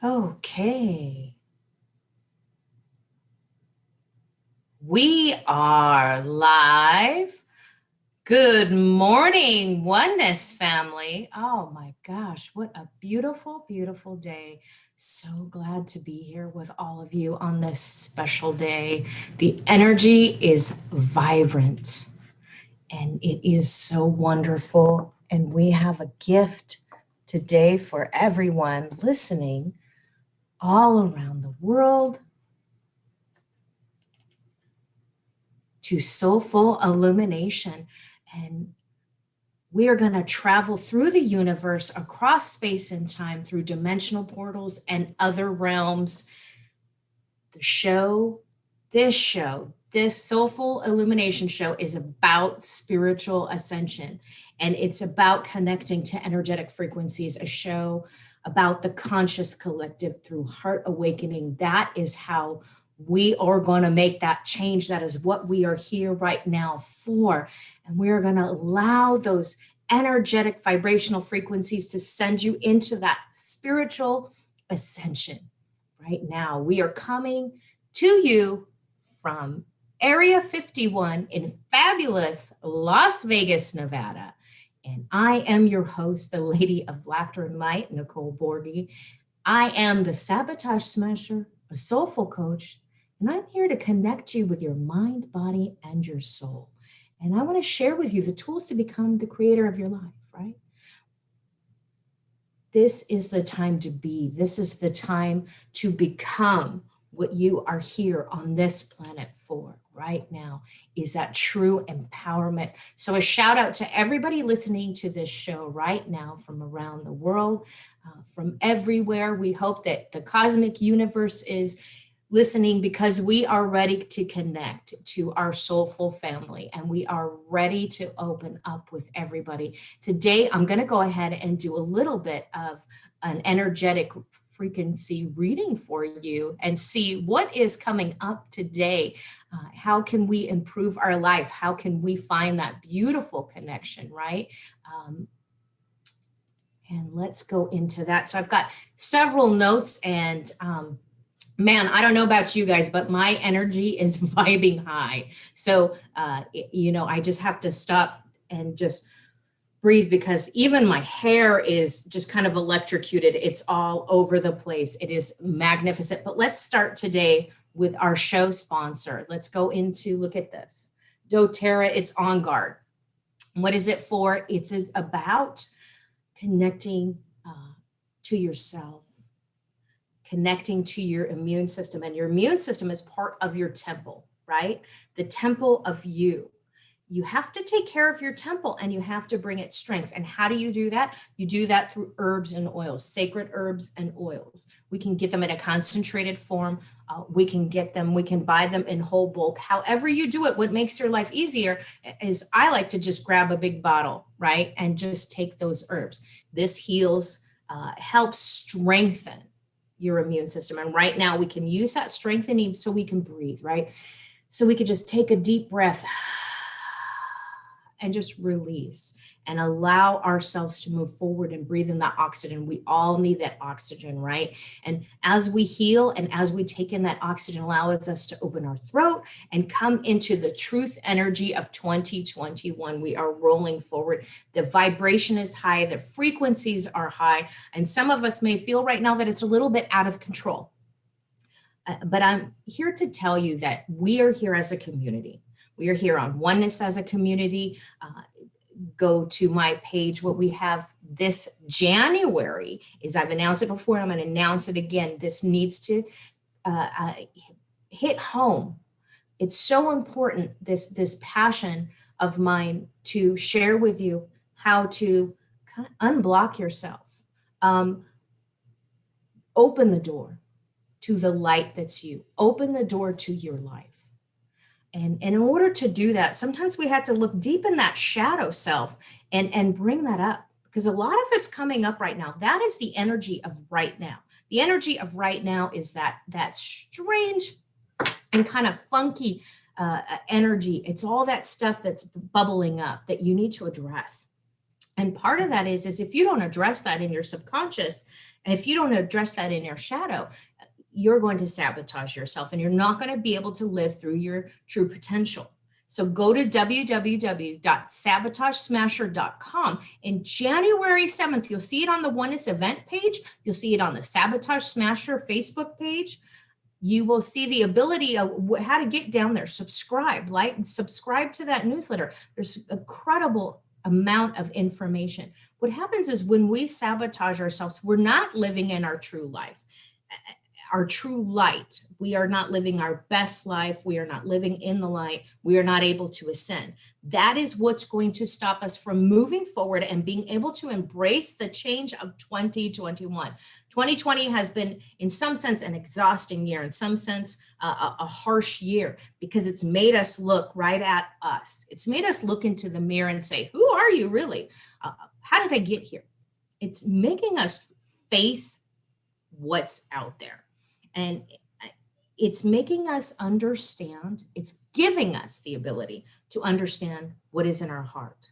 Okay. We are live. Good morning, Oneness family. Oh my gosh, what a beautiful, beautiful day. So glad to be here with all of you on this special day. The energy is vibrant and it is so wonderful. And we have a gift today for everyone listening all around the world to Soulful Illumination. And we are going to travel through the universe, across space and time, through dimensional portals and other realms. This Soulful Illumination show is about spiritual ascension, and it's about connecting to energetic frequencies, a show about the conscious collective through heart awakening. That is how we are going to make that change. That is what we are here right now for. And we are going to allow those energetic vibrational frequencies to send you into that spiritual ascension. Right now, we are coming to you from Area 51 in fabulous Las Vegas, Nevada. And I am your host, the Lady of Laughter and Light, Nicole Borghi. I am the Sabotage Smasher, a soulful coach, and I'm here to connect you with your mind, body, and your soul. And I want to share with you the tools to become the creator of your life, right? This is the time to be. This is the time to become what you are here on this planet for right now, is that true empowerment. So a shout out to everybody listening to this show right now from around the world, from everywhere. We hope that the cosmic universe is listening, because we are ready to connect to our soulful family and we are ready to open up with everybody. Today, I'm going to go ahead and do a little bit of an energetic frequency reading for you and see what is coming up today. How can we improve our life? How can we find that beautiful connection, right? And let's go into that. So I've got several notes, and man, I don't know about you guys, but my energy is vibing high. So, I just have to stop and just breathe, because even my hair is just kind of electrocuted. It's all over the place. It is magnificent. But let's start today with our show sponsor. Let's go into, look at this. doTERRA, it's On Guard. What is it for? It's about connecting to yourself, connecting to your immune system. And your immune system is part of your temple, right? The temple of you. You have to take care of your temple and you have to bring it strength. And how do you do that? You do that through herbs and oils, sacred herbs and oils. We can get them in a concentrated form. We can buy them in whole bulk. However you do it, what makes your life easier is I like to just grab a big bottle, right? And just take those herbs. This heals, helps strengthen your immune system. And right now we can use that strengthening so we can breathe, right? So we could just take a deep breath and just release and allow ourselves to move forward and breathe in that oxygen. We all need that oxygen, right? And as we heal and as we take in that oxygen, allows us to open our throat and come into the truth energy of 2021. We are rolling forward. The vibration is high, the frequencies are high, and some of us may feel right now that it's a little bit out of control. But I'm here to tell you that we are here as a community. We are here on Oneness as a community. Go to my page. What we have this January is, I've announced it before, I'm going to announce it again. This needs to hit home. It's so important, this passion of mine, to share with you how to unblock yourself, open the door to the light that's you, open the door to your life. And in order to do that, sometimes we have to look deep in that shadow self and bring that up, because a lot of it's coming up right now. That is the energy of right now. The energy of right now is that strange and kind of funky energy. It's all that stuff that's bubbling up that you need to address. And part of that is if you don't address that in your subconscious, and if you don't address that in your shadow, you're going to sabotage yourself and you're not going to be able to live through your true potential. So go to www.sabotagesmasher.com. In January 7th, you'll see it on the Oneness event page. You'll see it on the Sabotage Smasher Facebook page. You will see the ability of how to get down there, subscribe, like, and subscribe to that newsletter. There's an incredible amount of information. What happens is when we sabotage ourselves, we're not living in our true life, our true light. We are not living our best life. We are not living in the light. We are not able to ascend. That is what's going to stop us from moving forward and being able to embrace the change of 2021. 2020 has been, in some sense, an exhausting year, in some sense, a harsh year, because it's made us look right at us. It's made us look into the mirror and say, who are you really? How did I get here? It's making us face what's out there. And it's making us understand, it's giving us the ability to understand what is in our heart.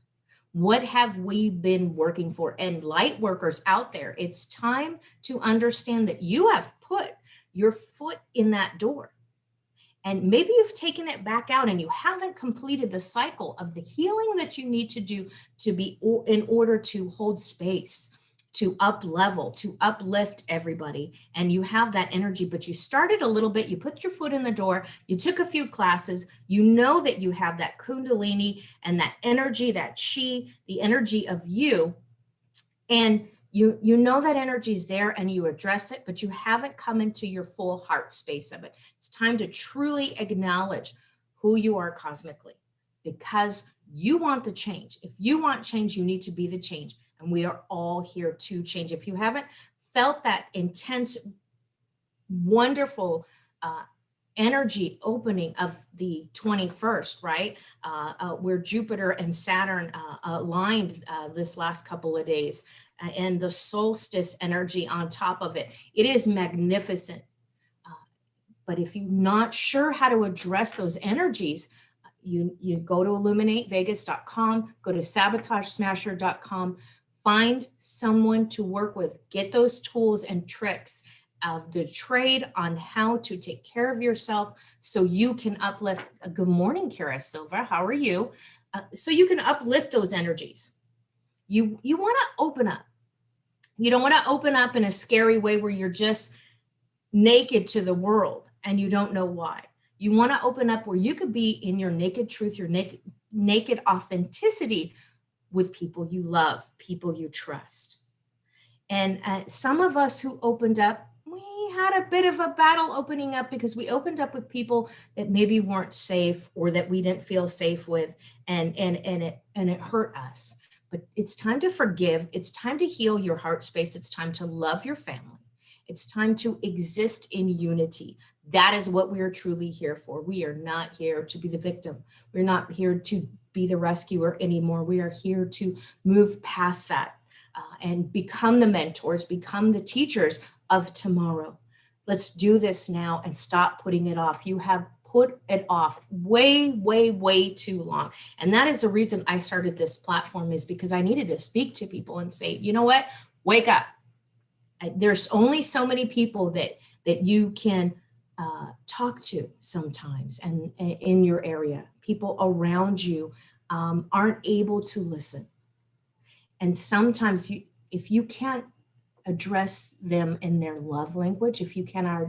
What have we been working for? And light workers out there, it's time to understand that you have put your foot in that door. And maybe you've taken it back out and you haven't completed the cycle of the healing that you need to do to be in order to hold space, to up level, to uplift everybody. And you have that energy, but you started a little bit, you put your foot in the door, you took a few classes, you know that you have that Kundalini and that energy, that chi, the energy of you. And you know that energy is there and you address it, but you haven't come into your full heart space of it. It's time to truly acknowledge who you are cosmically, because you want the change. If you want change, you need to be the change. And we are all here to change. If you haven't felt that intense, wonderful energy opening of the 21st, right? Where Jupiter and Saturn aligned this last couple of days, and the solstice energy on top of it. It is magnificent. But if you're not sure how to address those energies, you go to illuminatevegas.com, go to sabotagesmasher.com, find someone to work with, get those tools and tricks of the trade on how to take care of yourself so you can uplift. Good morning, Kara Silva. How are you? So you can uplift those energies. You want to open up. You don't want to open up in a scary way where you're just naked to the world and you don't know why. You want to open up where you could be in your naked truth, your naked authenticity with people you love, people you trust. And some of us who opened up, we had a bit of a battle opening up because we opened up with people that maybe weren't safe or that we didn't feel safe with, and it hurt us. But it's time to forgive. It's time to heal your heart space. It's time to love your family. It's time to exist in unity. That is what we are truly here for. We are not here to be the victim. We're not here to be the rescuer anymore. We are here to move past that and become the mentors, become the teachers of tomorrow. Let's do this now and stop putting it off. You have put it off way, way, way too long. And that is the reason I started this platform, is because I needed to speak to people and say, you know what, wake up. There's only so many people that you can talk to sometimes, and in your area, people around you aren't able to listen. And sometimes if you can't address them in their love language, if you cannot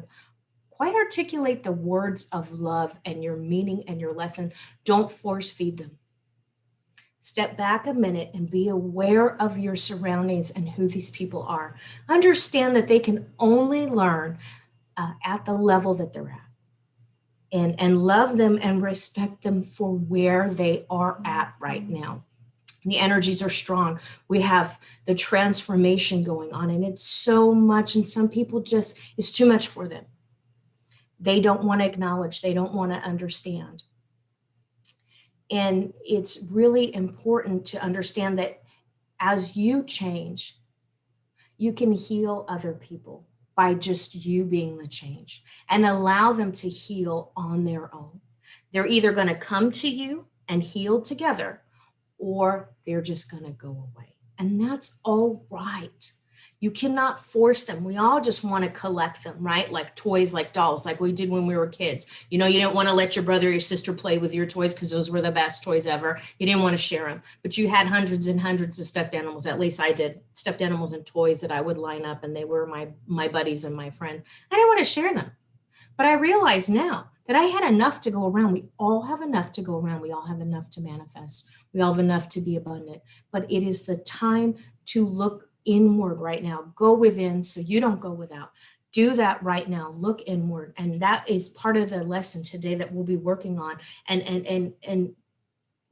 quite articulate the words of love and your meaning and your lesson, don't force feed them. Step back a minute and be aware of your surroundings and who these people are. Understand that they can only learn at the level that they're at. And love them and respect them for where they are at right now. The energies are strong. We have the transformation going on, and it's so much, and some people just, it's too much for them. They don't want to acknowledge, they don't want to understand. And it's really important to understand that as you change, you can heal other people by just you being the change, and allow them to heal on their own. They're either going to come to you and heal together, or they're just going to go away. And that's all right. You cannot force them. We all just want to collect them, right? Like toys, like dolls, like we did when we were kids. You know, you didn't want to let your brother or your sister play with your toys because those were the best toys ever. You didn't want to share them, but you had hundreds and hundreds of stuffed animals. At least I did, stuffed animals and toys that I would line up, and they were my buddies and my friend. I didn't want to share them. But I realize now that I had enough to go around. We all have enough to go around. We all have enough to manifest. We all have enough to be abundant. But it is the time to look inward right now. Go within so you don't go without. Do that right now. Look inward. And that is part of the lesson today that we'll be working on. And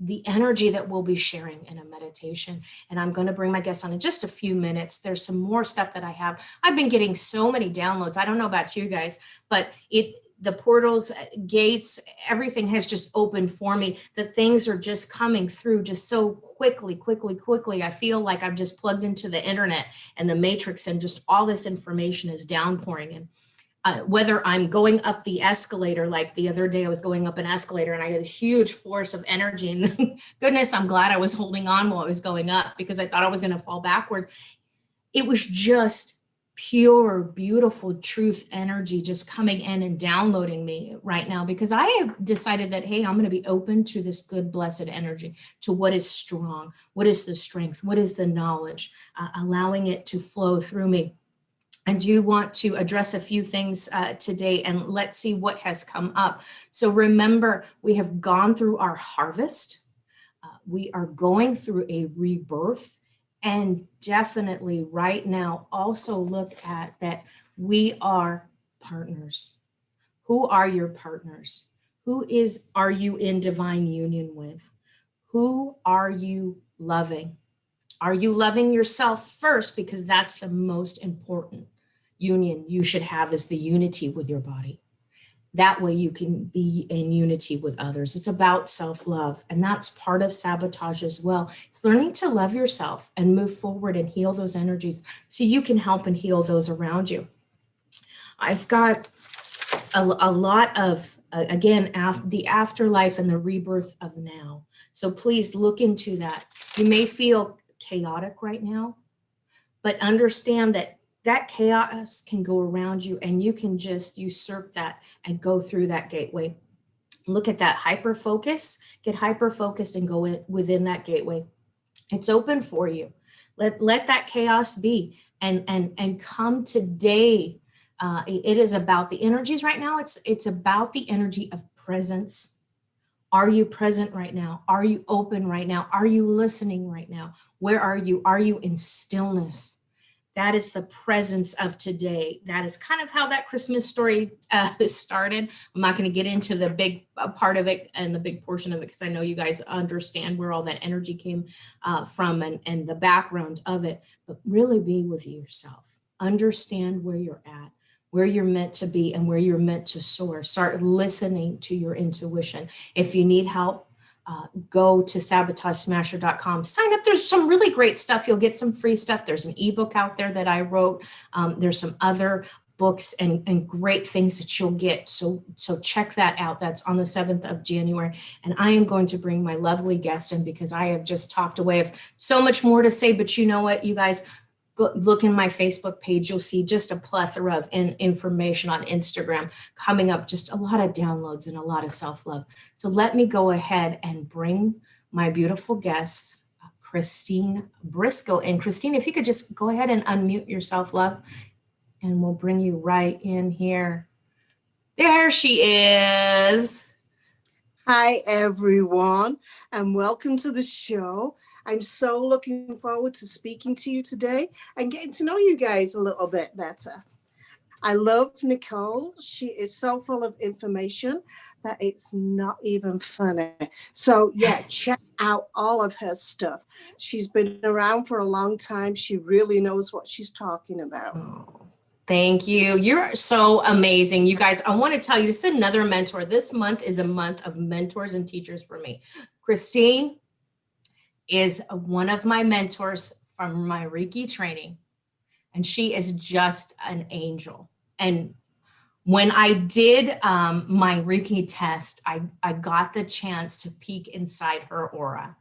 the energy that we'll be sharing in a meditation. And I'm going to bring my guests on in just a few minutes. There's some more stuff that I have. I've been getting so many downloads. I don't know about you guys, but the portals, gates, everything has just opened for me. The things are just coming through just so quickly. I feel like I've just plugged into the internet and the matrix, and just all this information is downpouring. And whether I'm going up the escalator, like the other day I was going up an escalator and I had a huge force of energy, and goodness, I'm glad I was holding on while I was going up, because I thought I was going to fall backward. It was just pure, beautiful truth energy just coming in and downloading me right now, because I have decided that, hey, I'm going to be open to this good, blessed energy, to what is strong, what is the strength, what is the knowledge, allowing it to flow through me. I do want to address a few things today, and let's see what has come up. So remember, we have gone through our harvest. We are going through a rebirth, and definitely right now also look at that we are partners. Who are your partners? Are you in divine union with? Who are you loving? Are you loving yourself first? Because that's the most important union you should have, is the unity with your body. That way you can be in unity with others. It's about self-love, and that's part of sabotage as well. It's learning to love yourself and move forward and heal those energies so you can help and heal those around you. I've got a lot of, again, the afterlife and the rebirth of now. So please look into that. You may feel chaotic right now, but understand that chaos can go around you, and you can just usurp that and go through that gateway. Look at that hyper focus, get hyper focused and go within that gateway. It's open for you. Let that chaos be, and come today. It is about the energies right now. It's about the energy of presence. Are you present right now? Are you open right now? Are you listening right now? Where are you? Are you in stillness? That is the presence of today. That is kind of how that Christmas story started. I'm not going to get into the big part of it and the big portion of it, because I know you guys understand where all that energy came from, and the background of it. But really be with yourself. Understand where you're at, where you're meant to be, and where you're meant to soar. Start listening to your intuition. If you need help, go to sabotagesmasher.com. Sign up. There's some really great stuff. You'll get some free stuff. There's an ebook out there that I wrote. There's some other books and great things that you'll get. So check that out. That's on the 7th of January. And I am going to bring my lovely guest in, because I have just talked away. I have so much more to say, but you know what, you guys, look in my Facebook page. You'll see just a plethora of information on Instagram coming up, just a lot of downloads and a lot of self-love. So let me go ahead and bring my beautiful guest, Christine Briscoe. And Christine, if you could just go ahead and unmute yourself, love, and we'll bring you right in here. There she is. Hi, everyone, and welcome to the show. I'm so looking forward to speaking to you today and getting to know you guys a little bit better. I love Nicole. She is so full of information that it's not even funny. So yeah, check out all of her stuff. She's been around for a long time. She really knows what she's talking about. Oh, thank you. You're so amazing. You guys, I want to tell you, this is another mentor. This month is a month of mentors and teachers for me. Christine is one of my mentors from my Reiki training, and she is just an angel. And when I did my Reiki test, I got the chance to peek inside her aura.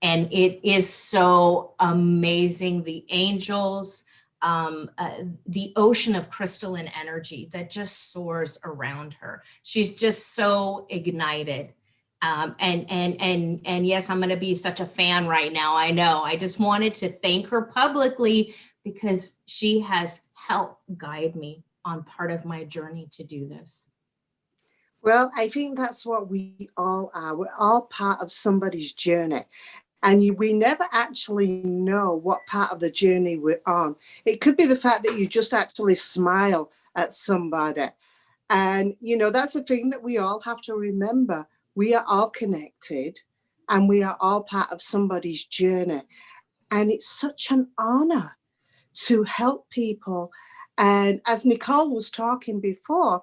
And it is so amazing. The angels, the ocean of crystalline energy that just soars around her. She's just so ignited. And yes, I'm going to be such a fan right now. I know. I just wanted to thank her publicly because she has helped guide me on part of my journey to do this. Well, I think that's what we all are. We're all part of somebody's journey. And we never actually know what part of the journey we're on. It could be the fact that you just actually smile at somebody. And, that's the thing that we all have to remember. We are all connected and we are all part of somebody's journey. And it's such an honor to help people. And as Nicole was talking before,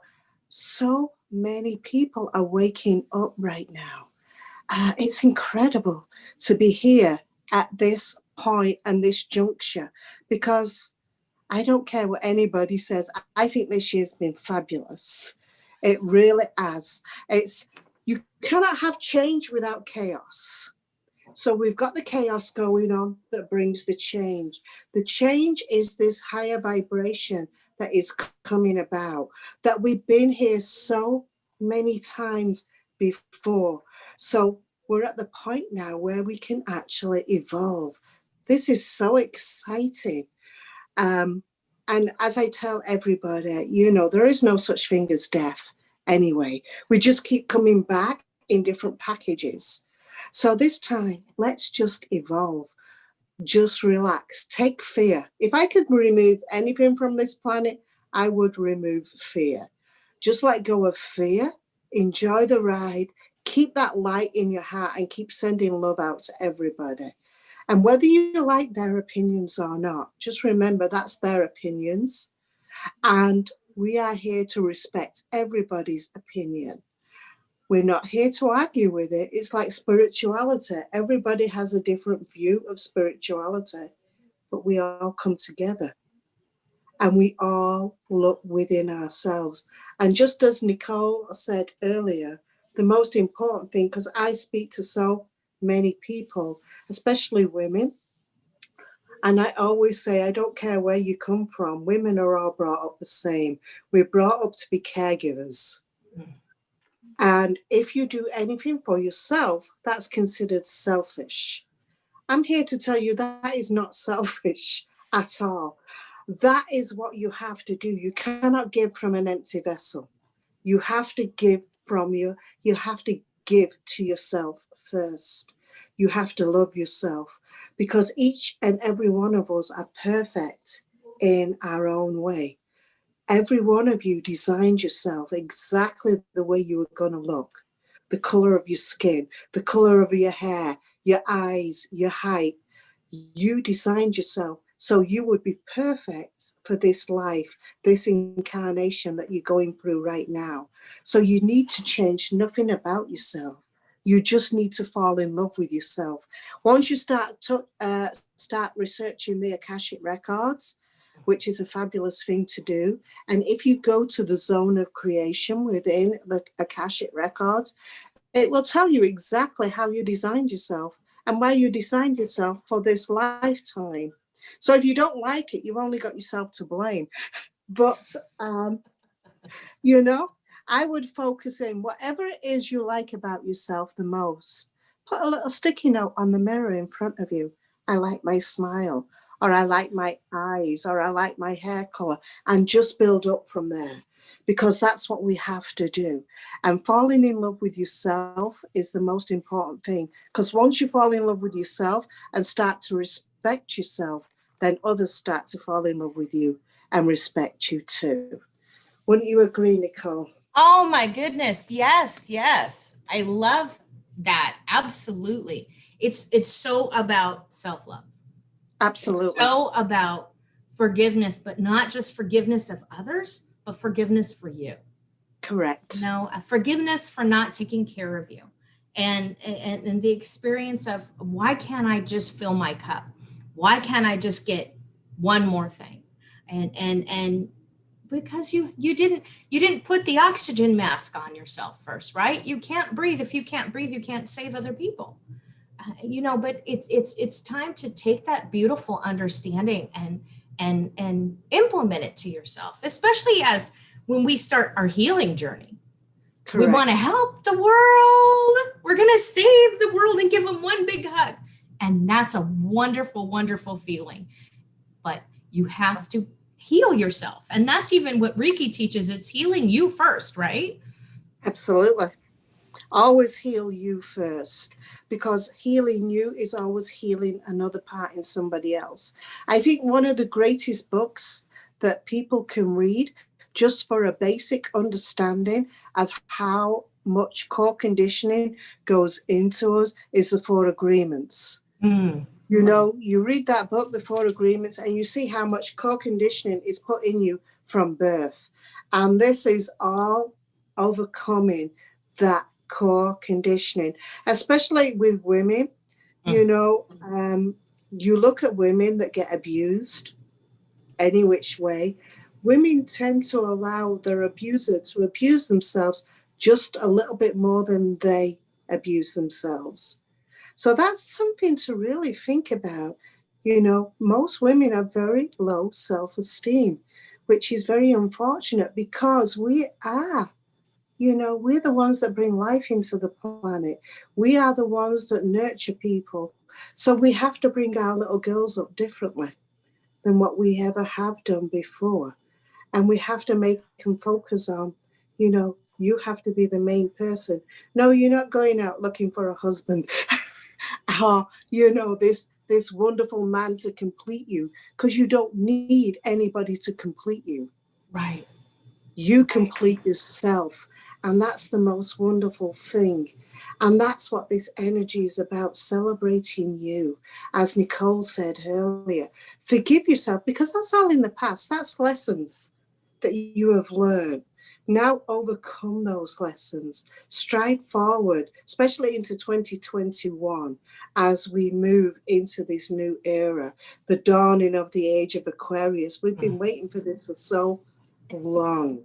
so many people are waking up right now. It's incredible to be here at this point and this juncture, because I don't care what anybody says. I think this year's been fabulous. It really has. You cannot have change without chaos. So we've got the chaos going on that brings the change. The change is this higher vibration that is coming about, that we've been here so many times before. So we're at the point now where we can actually evolve. This is so exciting. And as I tell everybody, there is no such thing as death anyway. We just keep coming back in different packages. So this time, let's just evolve. Just relax. Take fear. If I could remove anything from this planet, I would remove fear. Just let go of fear. Enjoy the ride. Keep that light in your heart and keep sending love out to everybody. And whether you like their opinions or not, just remember that's their opinions. And we are here to respect everybody's opinion. We're not here to argue with it. It's like spirituality. Everybody has a different view of spirituality, but we all come together and we all look within ourselves. And just as Nicole said earlier, the most important thing, because I speak to so many people, especially women, and I always say, I don't care where you come from. Women are all brought up the same. We're brought up to be caregivers. And if you do anything for yourself, that's considered selfish. I'm here to tell you that is not selfish at all. That is what you have to do. You cannot give from an empty vessel. You have to give you have to give to yourself first. You have to love yourself, because each and every one of us are perfect in our own way. Every one of you designed yourself exactly the way you were going to look. The color of your skin, the color of your hair, your eyes, your height. You designed yourself so you would be perfect for this life, this incarnation that you're going through right now. So you need to change nothing about yourself. You just need to fall in love with yourself. Once you start researching the Akashic records, which is a fabulous thing to do. And if you go to the zone of creation within the Akashic records, it will tell you exactly how you designed yourself and why you designed yourself for this lifetime. So if you don't like it, you've only got yourself to blame. But, I would focus in whatever it is you like about yourself the most. Put a little sticky note on the mirror in front of you. I like my smile, or I like my eyes, or I like my hair color, and just build up from there, because that's what we have to do. And falling in love with yourself is the most important thing, because once you fall in love with yourself and start to respect yourself, then others start to fall in love with you and respect you too. Wouldn't you agree, Nicole? Oh my goodness. Yes, yes. I love that. Absolutely. It's so about self-love. Absolutely. It's so about forgiveness, but not just forgiveness of others, but forgiveness for you. Correct. Forgiveness for not taking care of you. And the experience of, why can't I just fill my cup? Why can't I just get one more thing? And because you didn't put the oxygen mask on yourself first, right? You can't breathe. If you can't breathe, you can't save other people. but it's time to take that beautiful understanding and implement it to yourself, especially as when we start our healing journey. We want to Correct. help the world. We're going to save the world and give them one big hug. And that's a wonderful, wonderful feeling. But you have to heal yourself. And that's even what Reiki teaches. It's healing you first, right? Absolutely. Always heal you first, because healing you is always healing another part in somebody else. I think one of the greatest books that people can read just for a basic understanding of how much core conditioning goes into us is The Four Agreements. Mm. You know, you read that book, The Four Agreements, and you see how much core conditioning is put in you from birth. And this is all overcoming that core conditioning, especially with women. You know, you look at women that get abused any which way. Women tend to allow their abuser to abuse themselves just a little bit more than they abuse themselves. So that's something to really think about. You know, most women have very low self-esteem, which is very unfortunate, because we are, you know, we're the ones that bring life into the planet. We are the ones that nurture people. So we have to bring our little girls up differently than what we ever have done before. And we have to make them focus on, you know, you have to be the main person. No, you're not going out looking for a husband or, you know, this wonderful man to complete you, because you don't need anybody to complete you. Right. You complete yourself. And that's the most wonderful thing. And that's what this energy is about, celebrating you. As Nicole said earlier, forgive yourself, because that's all in the past. That's lessons that you have learned. Now overcome those lessons. Stride forward, especially into 2021, as we move into this new era, the dawning of the age of Aquarius. We've been waiting for this for so long.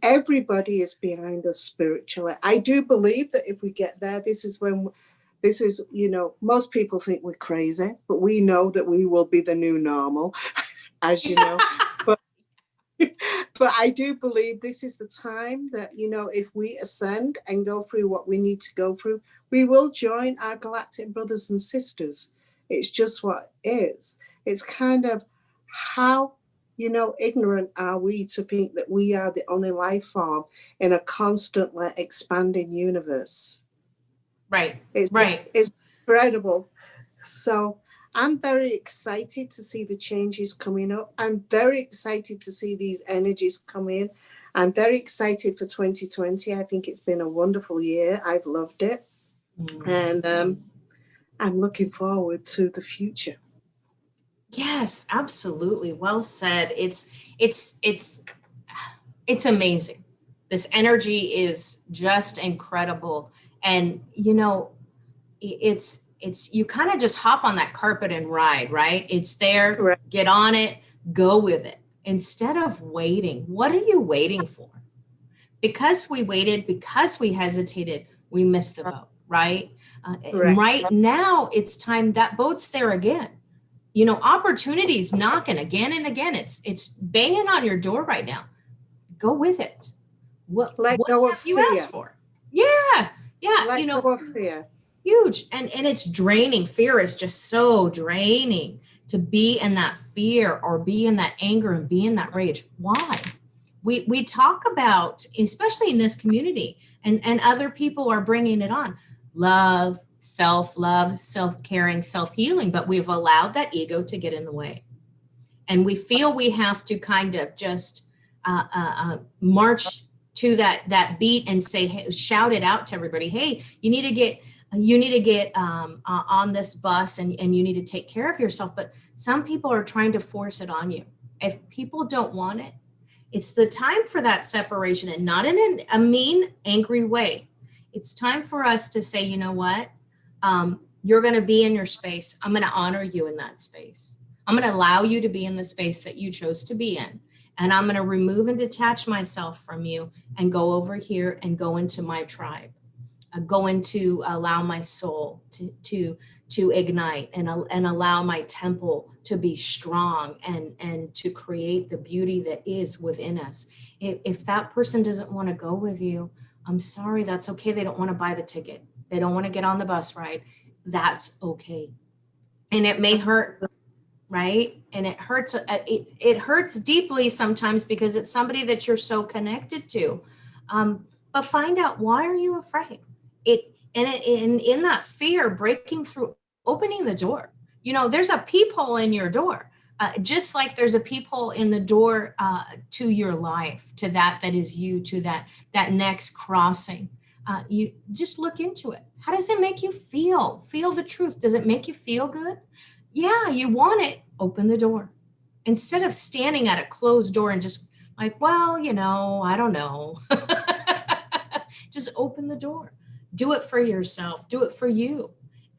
Everybody is behind us spiritually. I do believe that if we get there, this is when, this is, you know, most people think we're crazy, but we know that we will be the new normal, as you know. But but I do believe this is the time that, you know, if we ascend and go through what we need to go through, we will join our galactic brothers and sisters. It's just what it is. It's kind of how, you know, ignorant are we to think that we are the only life form in a constantly expanding universe. Right. It's, Right. it's incredible. So I'm very excited to see the changes coming up. I'm very excited to see these energies come in. I'm very excited for 2020. I think it's been a wonderful year. I've loved it. And I'm looking forward to the future. Yes, absolutely. Well said. It's amazing. This energy is just incredible. And it's you kind of just hop on that carpet and ride, right? It's there, Correct. get on it, go with it. Instead of waiting, what are you waiting for? Because we waited, because we hesitated, we missed the boat, right? And Correct. right now, it's time that boat's there again. Opportunities knocking again and again. It's banging on your door right now. Go with it. Let What go of have you fear. asked for? Yeah, yeah. Let go of fear. Huge, and it's draining. Fear is just so draining, to be in that fear or be in that anger and be in that rage. Why? We talk about, especially in this community, and other people are bringing it on, love, self-caring, self-healing, but we've allowed that ego to get in the way, and we feel we have to kind of just march to that beat and say, hey, shout it out to everybody, hey, you need to get on this bus, and you need to take care of yourself. But some people are trying to force it on you. If people don't want it, it's the time for that separation, and not in a mean, angry way. It's time for us to say, you know what? You're going to be in your space. I'm going to honor you in that space. I'm going to allow you to be in the space that you chose to be in. And I'm going to remove and detach myself from you and go over here and go into my tribe. going to allow my soul to ignite and allow my temple to be strong and to create the beauty that is within us. If that person doesn't want to go with you, I'm sorry, that's okay. They don't want to buy the ticket. They don't want to get on the bus ride. That's okay. And it may hurt, right? And it hurts. It hurts deeply sometimes because it's somebody that you're so connected to. But find out, why are you afraid? In that fear, breaking through, opening the door. You know, there's a peephole in your door, just like there's a peephole in the door to your life, to that is you, to that next crossing. You just look into it. How does it make you feel? Feel the truth. Does it make you feel good? Yeah, you want it. Open the door. Instead of standing at a closed door and just like, well, you know, I don't know. Just open the door. Do it for yourself. Do it for you.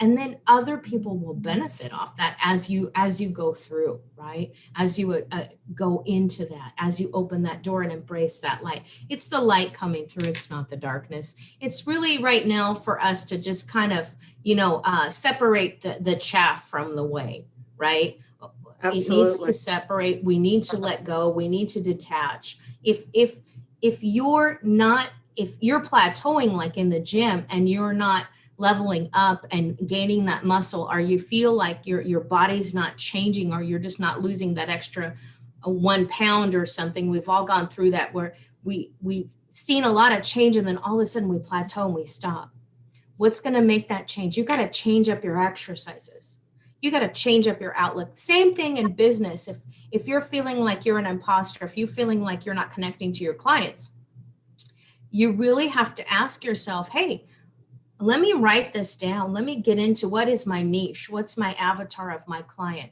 And then other people will benefit off that as you go through, right? As you go into that, as you open that door and embrace that light. It's the light coming through. It's not the darkness. It's really right now for us to just kind of, separate the chaff from the whey, right? Absolutely. It needs to separate. We need to let go. We need to detach. If you're plateauing, like in the gym, and you're not leveling up and gaining that muscle, or you feel like your body's not changing, or you're just not losing that extra 1 pound or something. We've all gone through that, where we've seen a lot of change and then all of a sudden we plateau and we stop. What's going to make that change? You got to change up your exercises. You got to change up your outlook. Same thing in business. If you're feeling like you're an imposter, if you're feeling like you're not connecting to your clients, you really have to ask yourself, hey, let me write this down. Let me get into what is my niche? What's my avatar of my client?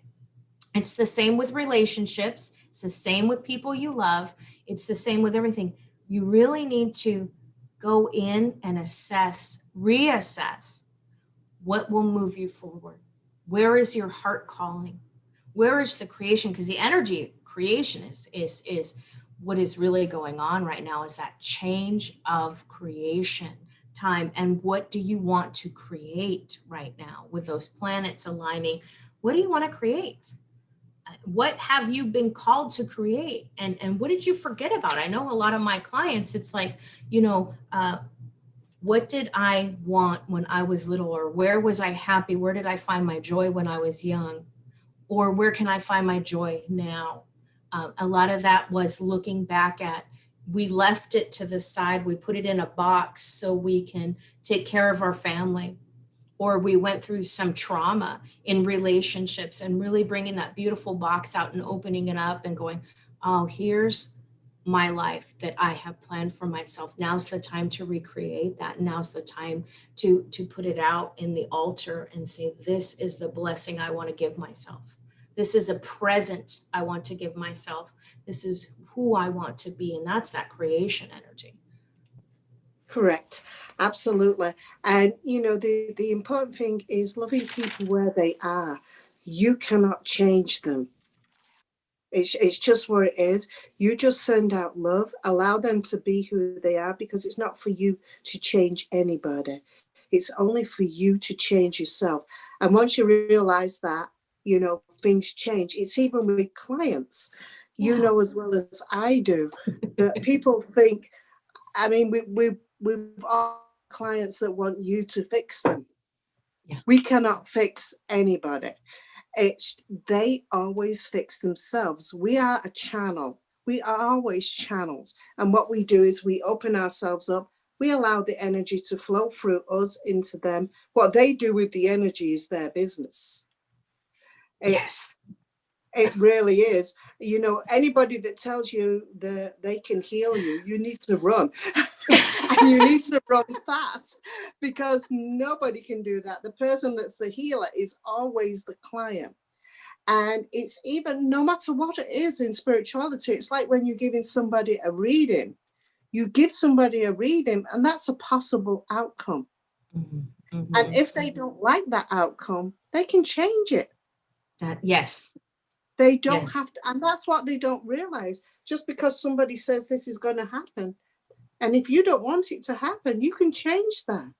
It's the same with relationships. It's the same with people you love. It's the same with everything. You really need to go in and reassess what will move you forward. Where is your heart calling? Where is the creation? Because the energy creation is what is really going on right now, is that change of creation time. And what do you want to create right now with those planets aligning? What do you want to create? What have you been called to create? And what did you forget about? I know a lot of my clients, it's like, what did I want when I was little? Or where was I happy? Where did I find my joy when I was young? Or where can I find my joy now? A lot of that was looking back at, we left it to the side. We put it in a box so we can take care of our family. Or we went through some trauma in relationships, and really bringing that beautiful box out and opening it up and going, oh, here's my life that I have planned for myself. Now's the time to recreate that. Now's the time to put it out in the altar and say, this is the blessing I want to give myself. This is a present I want to give myself. This is who I want to be. And that's that creation energy. Correct. Absolutely. And, the important thing is loving people where they are. You cannot change them. It's just where it is. You just send out love, allow them to be who they are, because it's not for you to change anybody. It's only for you to change yourself. And once you realize that, things change. It's even with clients, you know as well as I do, that people think, I mean, we've all clients that want you to fix them. Yeah. We cannot fix anybody. They always fix themselves. We are a channel. We are always channels. And what we do is we open ourselves up. We allow the energy to flow through us into them. What they do with the energy is their business. Yes. It really is. Anybody that tells you that they can heal you, you need to run. And you need to run fast, because nobody can do that. The person that's the healer is always the client. And it's even, no matter what it is in spirituality, it's like when you're giving somebody a reading. You give somebody a reading, and that's a possible outcome. Mm-hmm. Mm-hmm. And if they don't like that outcome, they can change it. Yes. They don't have to, and that's what they don't realize. Just because somebody says this is going to happen, and if you don't want it to happen, you can change that.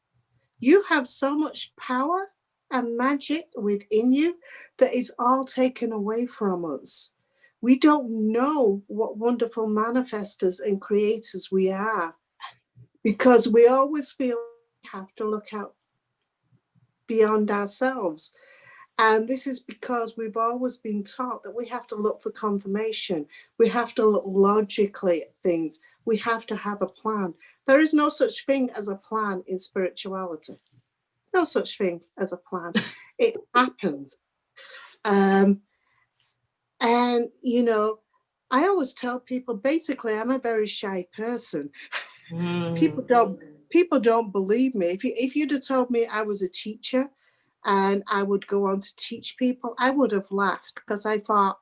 You have so much power and magic within you that is all taken away from us. We don't know what wonderful manifestors and creators we are because we always feel we have to look out beyond ourselves. And this is because we've always been taught that we have to look for confirmation. We have to look logically at things. We have to have a plan. There is no such thing as a plan in spirituality. No such thing as a plan. It happens. And, you know, I always tell people, basically, I'm a very shy person. People don't believe me. If you'd have told me I was a teacher and I would go on to teach people, I would have laughed because I thought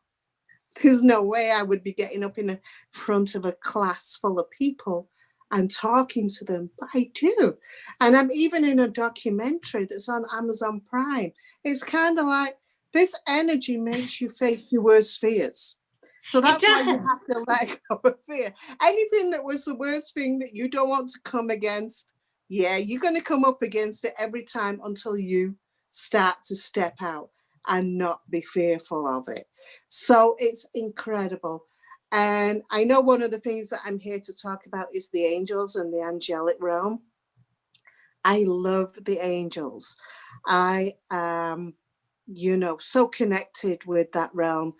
there's no way I would be getting up in front of a class full of people and talking to them, but I do. And I'm even in a documentary that's on Amazon Prime. It's kind of like this energy makes you face your worst fears. So that's why you have to let go of fear. Anything that was the worst thing that you don't want to come against, yeah, you're going to come up against it every time until you start to step out and not be fearful of it. So it's incredible. And I know one of the things that I'm here to talk about is the angels and the angelic realm. I love the angels. I am, so connected with that realm.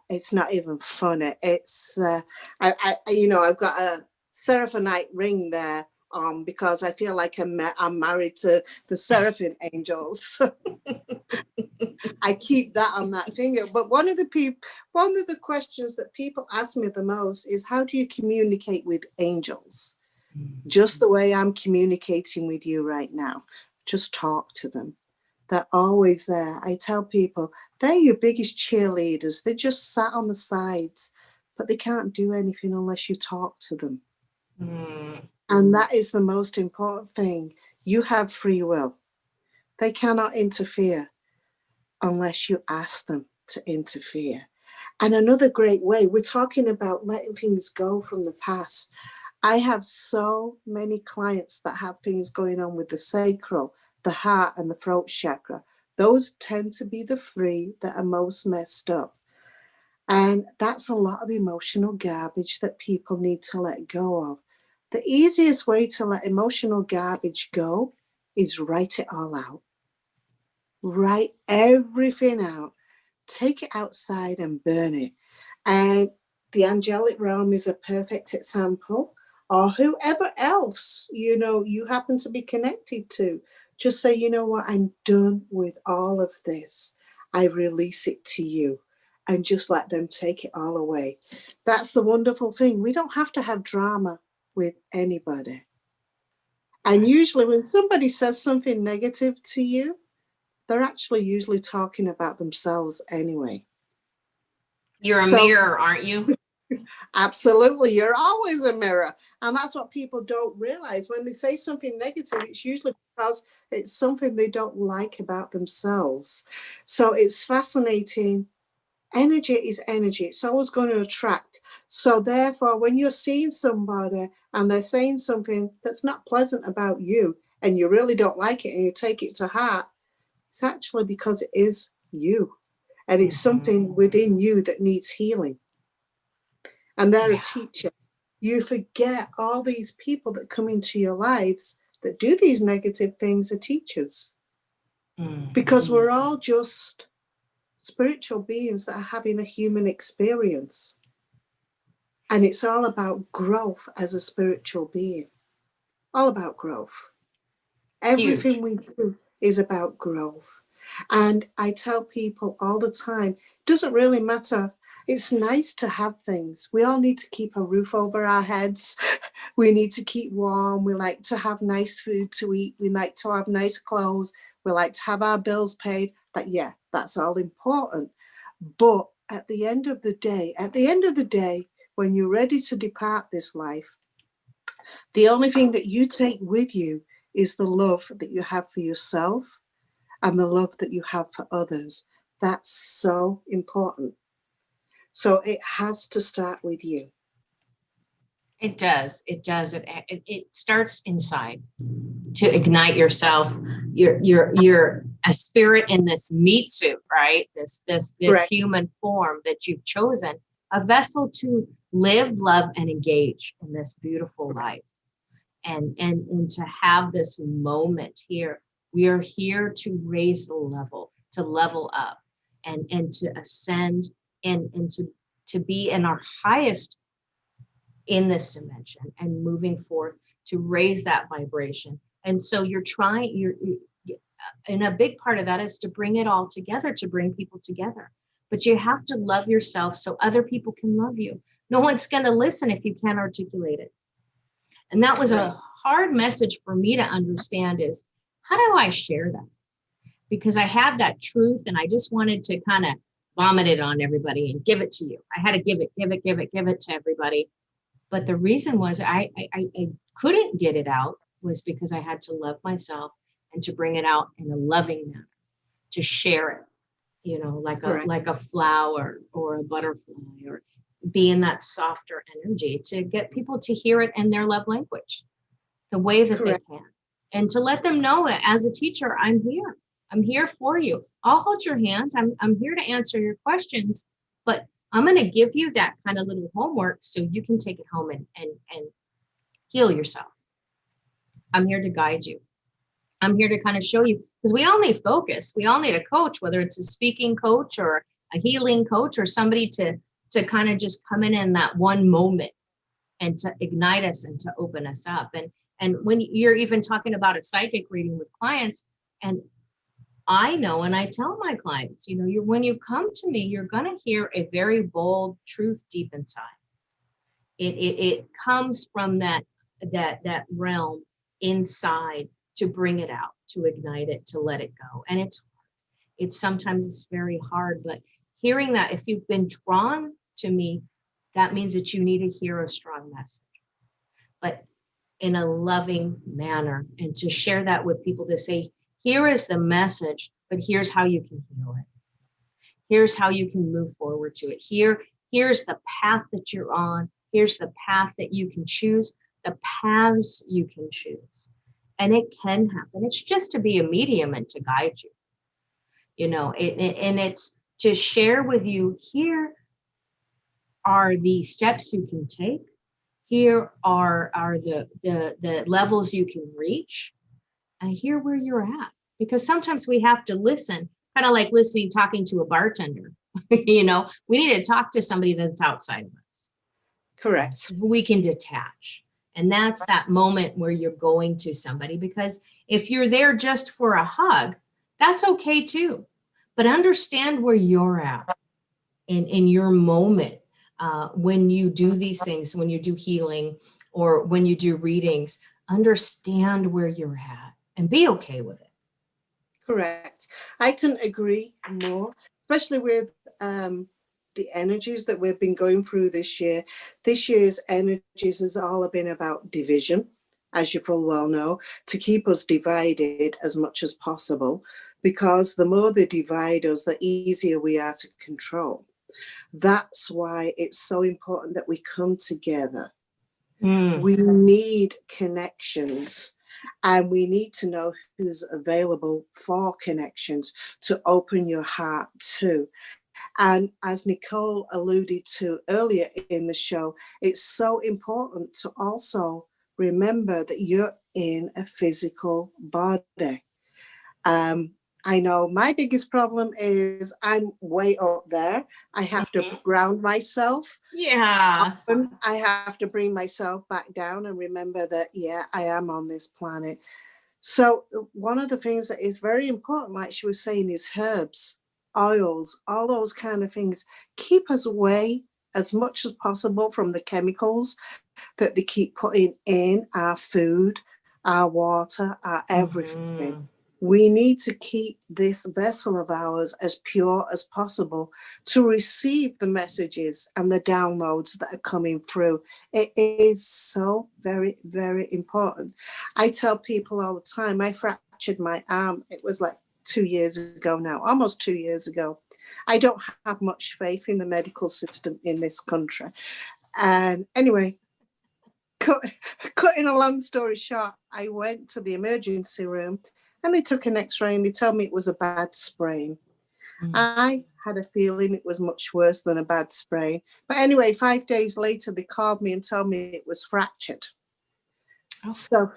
It's not even funny. It's, I've got a seraphonite ring there because I feel like I'm married to the seraphim angels. I keep that on that finger. But one of the questions that people ask me the most is, how do you communicate with angels? Just the way I'm communicating with you right now. Just talk to them. They're always there. I tell people, they're your biggest cheerleaders. They just sat on the sides, but they can't do anything unless you talk to them. And that is the most important thing. You have free will. They cannot interfere unless you ask them to interfere. And another great way, we're talking about letting things go from the past. I have so many clients that have things going on with the sacral, the heart, and the throat chakra. Those tend to be the three that are most messed up. And that's a lot of emotional garbage that people need to let go of. The easiest way to let emotional garbage go is write it all out. Write everything out. Take it outside and burn it. And the angelic realm is a perfect example. Or whoever else, you happen to be connected to. Just say, you know what, I'm done with all of this. I release it to you. And just let them take it all away. That's the wonderful thing. We don't have to have drama with anybody. And usually when somebody says something negative to you, they're actually usually talking about themselves anyway. You're a mirror, aren't you? Absolutely. You're always a mirror. And that's what people don't realize. When they say something negative, it's usually because it's something they don't like about themselves. So it's fascinating. Energy is energy. It's always going to attract. So therefore, when you're seeing somebody and they're saying something that's not pleasant about you and you really don't like it and you take it to heart, it's actually because it is you. And it's something within you that needs healing. And they're a teacher. You forget all these people that come into your lives that do these negative things are teachers. Because we're all just spiritual beings that are having a human experience. And it's all about growth as a spiritual being. All about growth. Everything we do is about growth. And I tell people all the time, it doesn't really matter. It's nice to have things. We all need to keep a roof over our heads. We need to keep warm. We like to have nice food to eat. We like to have nice clothes. We like to have our bills paid. That's all important. But at the end of the day, when you're ready to depart this life, the only thing that you take with you is the love that you have for yourself and the love that you have for others. That's so important. So it has to start with you. It does. It does. It starts inside to ignite yourself. You're a spirit in this meat suit, right? This Correct. human form that you've chosen, a vessel to live, love, and engage in this beautiful life. And to have this moment here, we are here to raise the level, to level up, and to ascend, and to be in our highest in this dimension, and moving forth to raise that vibration. And so and a big part of that is to bring it all together, to bring people together. But you have to love yourself so other people can love you. No one's going to listen if you can't articulate it. And that was a hard message for me to understand, is how do I share that? Because I had that truth and I just wanted to kind of vomit it on everybody and give it to you. I had to give it to everybody. But the reason was I couldn't get it out was because I had to love myself and to bring it out in a loving manner, to share it, like a flower or a butterfly, or be in that softer energy, to get people to hear it in their love language, the way that they can. And to let them know that as a teacher, I'm here. I'm here for you. I'll hold your hand. I'm here to answer your questions, but I'm going to give you that kind of little homework so you can take it home and heal yourself. I'm here to guide you. I'm here to kind of show you, because we all need focus. We all need a coach, whether it's a speaking coach or a healing coach, or somebody to kind of just come in that one moment and to ignite us and to open us up. And when you're even talking about a psychic reading with clients, and I know, and I tell my clients, when you come to me, you're going to hear a very bold truth deep inside. It comes from that realm inside, to bring it out, to ignite it, to let it go. And it's sometimes it's very hard, but hearing that, if you've been drawn to me, that means that you need to hear a strong message, but in a loving manner, and to share that with people, to say, here is the message, but here's how you can heal it. Here's how you can move forward to it. Here's the path that you're on. Here's the path that you can choose, the paths you can choose. And it can happen. It's just to be a medium and to guide you, and it's to share with you, here are the steps you can take. Here are the levels you can reach, and hear where you're at. Because sometimes we have to listen, kind of like talking to a bartender. We need to talk to somebody that's outside of us. Correct. So we can detach. And that's that moment where you're going to somebody, because if you're there just for a hug, that's okay too. But understand where you're at in your moment. When you do these things, when you do healing or when you do readings, understand where you're at and be okay with it. Correct. I couldn't agree more, especially with the energies that we've been going through this year. This year's energies has all been about division, as you full well know, to keep us divided as much as possible, because the more they divide us, the easier we are to control. That's why it's so important that we come together. We need connections, and we need to know who's available for connections to open your heart to. And as Nicole alluded to earlier in the show, it's so important to also remember that you're in a physical body. I know my biggest problem is I'm way up there. I have to ground myself. Yeah. I have to bring myself back down and remember that, I am on this planet. So one of the things that is very important, like she was saying, is herbs, oils, all those kind of things. Keep us away as much as possible from the chemicals that they keep putting in our food, our water, our everything. We need to keep this vessel of ours as pure as possible to receive the messages and the downloads that are coming through. It is so very, very important. I tell people all the time, I fractured my arm. It was like 2 years ago now, almost 2 years ago. I don't have much faith in the medical system in this country. And anyway, Cutting a long story short, I went to the emergency room and they took an x-ray and they told me it was a bad sprain. I had a feeling it was much worse than a bad sprain. But anyway, 5 days later, they called me and told me it was fractured. Oh. So,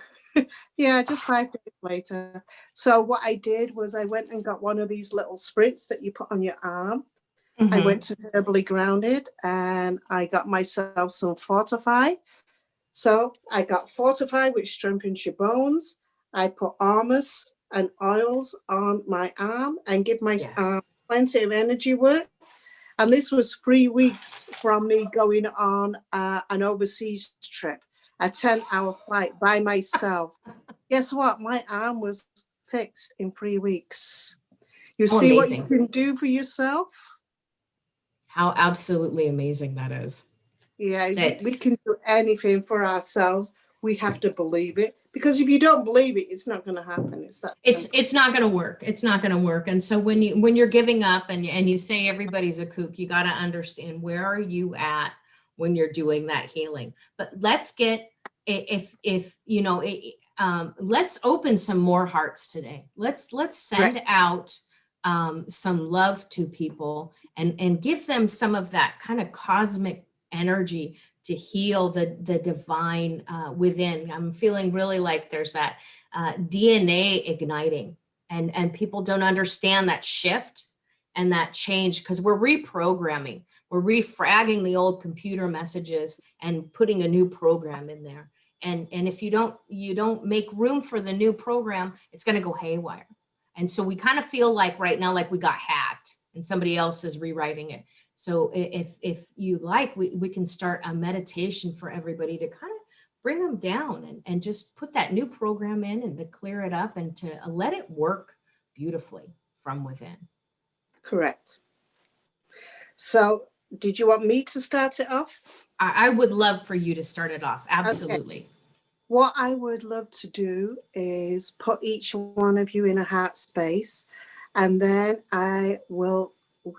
yeah, just 5 days later. So what I did was I went and got one of these little sprints that you put on your arm. I went to Herbally Grounded and I got myself some Fortify. So I got Fortify, which strengthens your bones. I put Armors and oils on my arm and give my arm plenty of energy work. And this was 3 weeks from me going on an overseas trip, a 10-hour flight by myself. Guess what? My arm was fixed in 3 weeks. You see amazing. What you can do for yourself? How absolutely amazing that is. Yeah, we can do anything for ourselves. We have to believe it, because if you don't believe it, it's not going to happen. It's not going to work. It's not going to work. And so when you're giving up and you say everybody's a kook, you got to understand, where are you at when you're doing that healing. But let's get, if you know, let's open some more hearts today. Let's send out some love to people and give them some of that kind of cosmic energy to heal the divine within. I'm feeling really like there's that DNA igniting, and people don't understand that shift and that change, because we're reprogramming, we're refragging the old computer messages and putting a new program in there. And if you don't make room for the new program, it's going to go haywire. And so we kind of feel like right now, like we got hacked and somebody else is rewriting it. So if you like, we can start a meditation for everybody to kind of bring them down and just put that new program in and to clear it up and to let it work beautifully from within. Correct. So did you want me to start it off? I would love for you to start it off. Absolutely. Okay. What I would love to do is put each one of you in a heart space, and then I will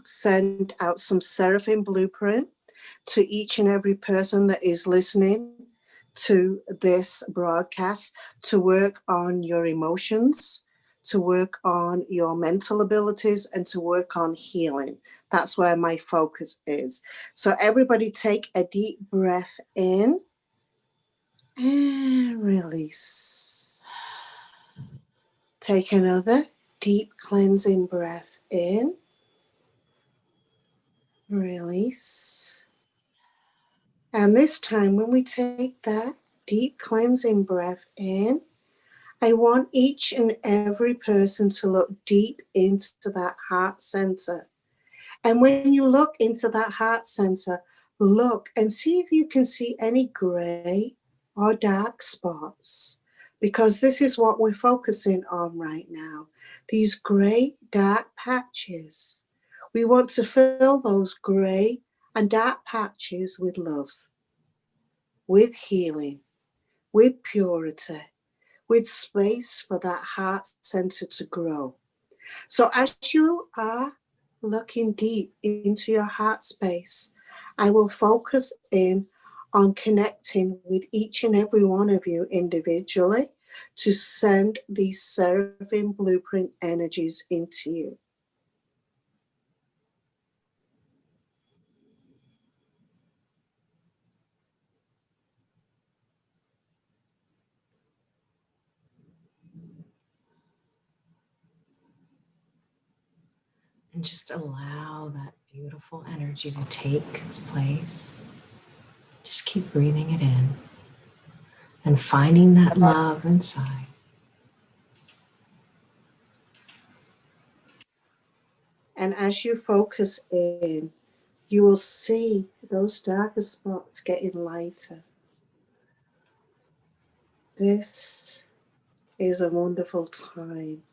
send out some Seraphim blueprint to each and every person that is listening to this broadcast, to work on your emotions, to work on your mental abilities, and to work on healing. That's where my focus is. So everybody take a deep breath in and release. Take another deep cleansing breath in. Release. And this time, when we take that deep cleansing breath in, I want each and every person to look deep into that heart center. And when you look into that heart center, look and see if you can see any gray or dark spots, because this is what we're focusing on right now. These gray, dark patches. We want to fill those gray and dark patches with love, with healing, with purity, with space for that heart center to grow. So as you are looking deep into your heart space, I will focus in on connecting with each and every one of you individually to send these Seraphim blueprint energies into you. And just allow that beautiful energy to take its place. Just keep breathing it in and finding that love inside. And as you focus in, you will see those darker spots getting lighter. This is a wonderful time.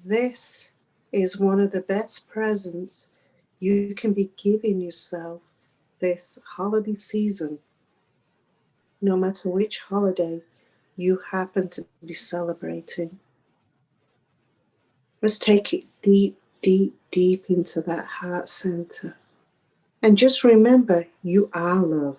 This is one of the best presents you can be giving yourself this holiday season, no matter which holiday you happen to be celebrating. Let's take it deep, deep, deep into that heart center. And just remember, you are love.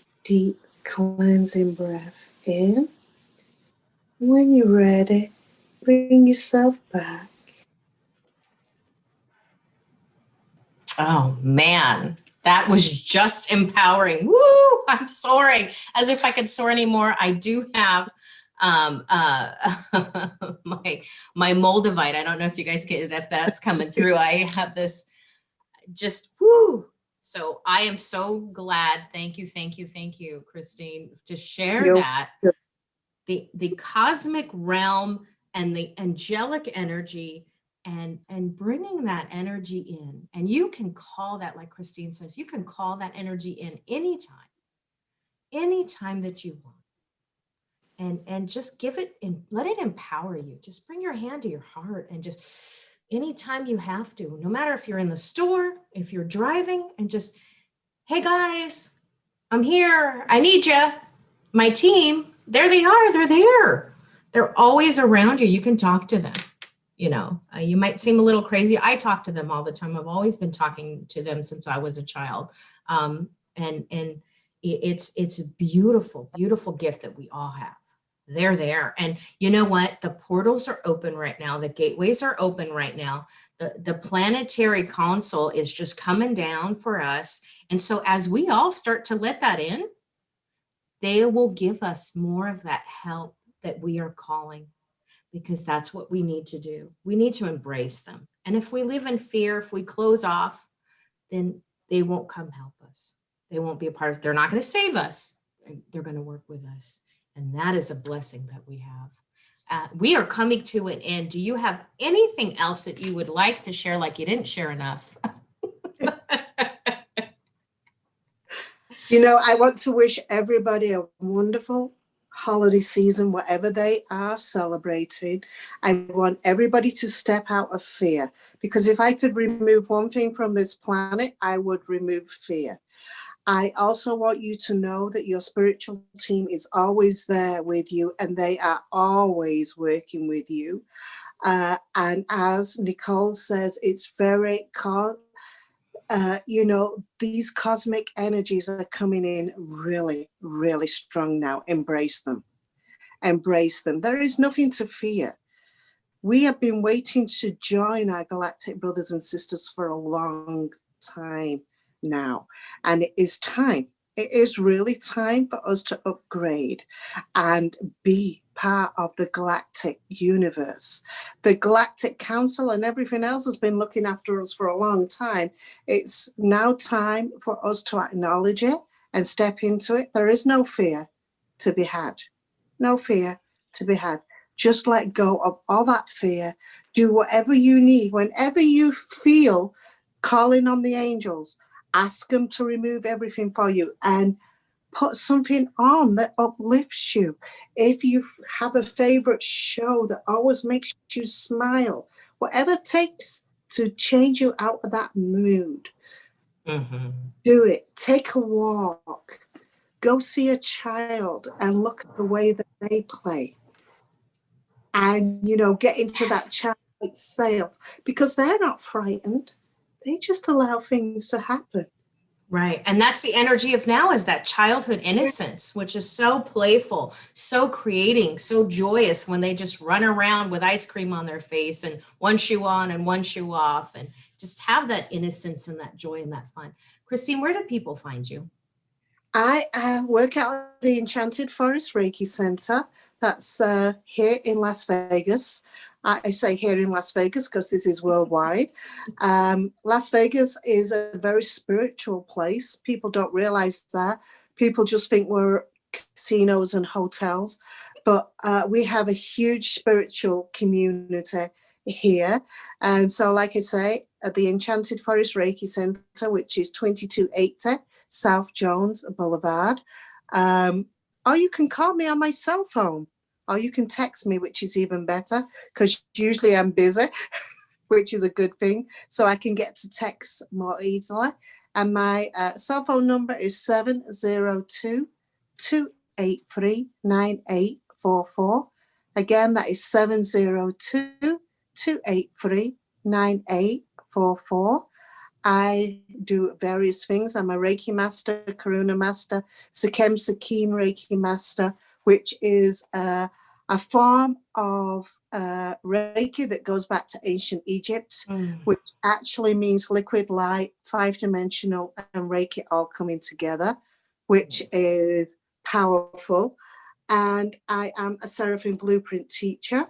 deep cleansing breath in. When you're ready, bring yourself back. Oh man, that was just empowering. Woo! I'm soaring as if I could soar anymore. I do have my Moldavite. I don't know if you guys get it, if that's coming through. I have this just woo. So I am so glad. Thank you, Christine, to share that. The cosmic realm and the angelic energy and bringing that energy in. And you can call that, like Christine says, you can call that energy in anytime that you want. And just give it and let it empower you. Just bring your hand to your heart and just anytime you have to, no matter if you're in the store, if you're driving, and just, hey guys, I'm here. I need you. My team, there they are. They're there. They're always around you. You can talk to them. You know, you might seem a little crazy. I talk to them all the time. I've always been talking to them since I was a child. And it's a beautiful, beautiful gift that we all have. They're there. And you know what? The portals are open right now. The gateways are open right now. The planetary console is just coming down for us. And so as we all start to let that in, they will give us more of that help that we are calling, because that's what we need to do. We need to embrace them. And if we live in fear, if we close off, then they won't come help us. They won't be a part of, they're not going to save us. They're going to work with us. And that is a blessing that we have. We are coming to an end. Do you have anything else that you would like to share, like you didn't share enough? You know, I want to wish everybody a wonderful holiday season, whatever they are celebrating. I want everybody to step out of fear, because if I could remove one thing from this planet, I would remove fear. I also want you to know that your spiritual team is always there with you, and they are always working with you. And as Nicole says, it's very you know, these cosmic energies are coming in really, really strong now. Embrace them. Embrace them. There is nothing to fear. We have been waiting to join our galactic brothers and sisters for a long time now. And it is time. It is really time for us to upgrade and be part of the galactic universe. The Galactic Council and everything else has been looking after us for a long time. It's now time for us to acknowledge it and step into it. There is no fear to be had. No fear to be had. Just let go of all that fear. Do whatever you need. Whenever you feel calling on the angels, ask them to remove everything for you and put something on that uplifts you. If you have a favorite show that always makes you smile, whatever it takes to change you out of that mood, do it. Take a walk. Go see a child and look at the way that they play. And, you know, get into that childlike self, because they're not frightened. They just allow things to happen. Right. And that's the energy of now, is that childhood innocence, which is so playful, so creating, so joyous when they just run around with ice cream on their face and one shoe on and one shoe off, and just have that innocence and that joy and that fun. Christine, where do people find you? I work at the Enchanted Forest Reiki Center. That's here in Las Vegas. I say here in Las Vegas because this is worldwide. Las Vegas is a very spiritual place. People don't realize that. People just think we're casinos and hotels. But we have a huge spiritual community here. And so, like I say, at the Enchanted Forest Reiki Center, which is 2280 South Jones Boulevard. Or you can call me on my cell phone, or you can text me, which is even better, because usually I'm busy, which is a good thing. So I can get to text more easily. And my cell phone number is 702-283-9844. Again, that is 702-283-9844. I do various things. I'm a Reiki master, Karuna master, Sekem Sekim Reiki master, which is a form of Reiki that goes back to ancient Egypt, which actually means liquid light, 5-dimensional, and Reiki all coming together, which is powerful. And I am a Seraphim Blueprint teacher.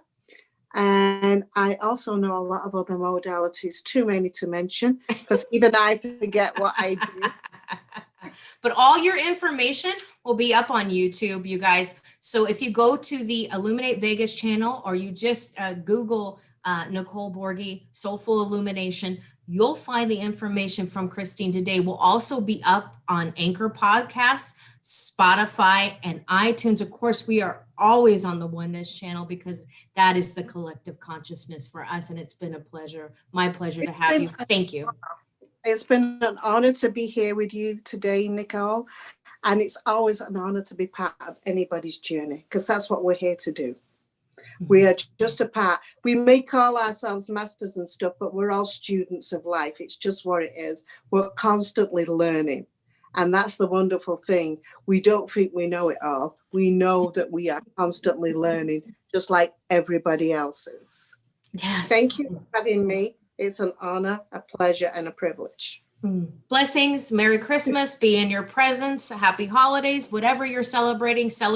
And I also know a lot of other modalities, too many to mention, because even I forget what I do. But all your information will be up on YouTube, you guys. So if you go to the Illuminate Vegas channel, or you just Google Nicole Borghi, Soulful Illumination, you'll find the information from Christine today. Will also be up on Anchor Podcasts, Spotify, and iTunes. Of course, we are always on the Oneness channel, because that is the collective consciousness for us. And it's been a pleasure, my pleasure to have you. Thank you. It's been an honor to be here with you today, Nicole. And it's always an honor to be part of anybody's journey, because that's what we're here to do. We are just a part. We may call ourselves masters and stuff, but we're all students of life. It's just what it is. We're constantly learning. And that's the wonderful thing. We don't think we know it all. We know that we are constantly learning, just like everybody else is. Yes. Thank you for having me. It's an honor, a pleasure, and a privilege. Blessings. Merry Christmas. Be in your presence. Happy holidays. Whatever you're celebrating, celebrate.